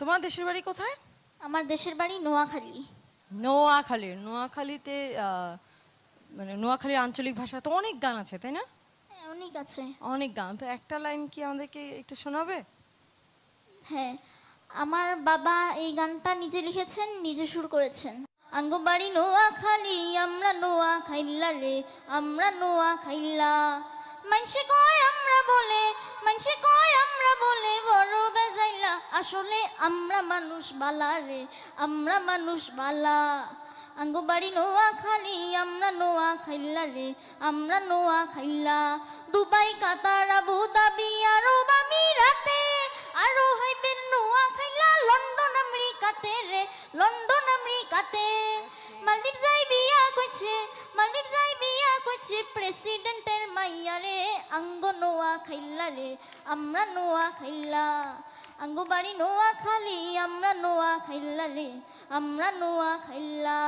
তোমার দেশের বাড়ি কোথায়? আমার দেশের বাড়ি নোয়াখালী। নোয়াখালীতে মানে নোয়াখালীর আঞ্চলিক ভাষা তো অনেক গান আছে, তাই না? হ্যাঁ, অনেক আছে। অনেক গান, তো একটা লাইন কি আমাদেরকে একটু শোনাবে? হ্যাঁ, আমার বাবা এই গানটা নিজে লিখেছেন, নিজে সুর করেছেন। আঙ্গো বাড়ি নোয়াখালী, আমরা নোয়া খাইল্লা রে, আমরা নোয়া খাইল্লা। মানসে কয় আমরা বলে, মানসে কয় আমরা বলে বড় বেজাইলা, আসলে আমরা মানুষ বালা রে, আমরা মানুষ বালা। আঙ্গো বাড়ি নোয়াখালী, আমরা নোয়া খাইল্লা রে, আমরা নোয়া খাইল্লা। দুবাই, কাতার, আবু ধাবি, আরব আমিরাতে, আরো হইবেন নোয়া খাইলা লন্ডন আমেরিকাতে রে, লন্ডন আমেরিকাতে। মালদ্বীপ যাই বিয়া কইছে, মালদ্বীপ যাই বিয়া কইছে প্রেসিডেন্টের মাইয়া রে, আঙ্গ নোয়া খাইল্লা রে, আমরা নোয়া খাইল্লা। আঙ্গো বাড়ি নোয়াখালী, আমরা নোয়া খাইল্লা রে, আমরা নোয়া খাইল্লা।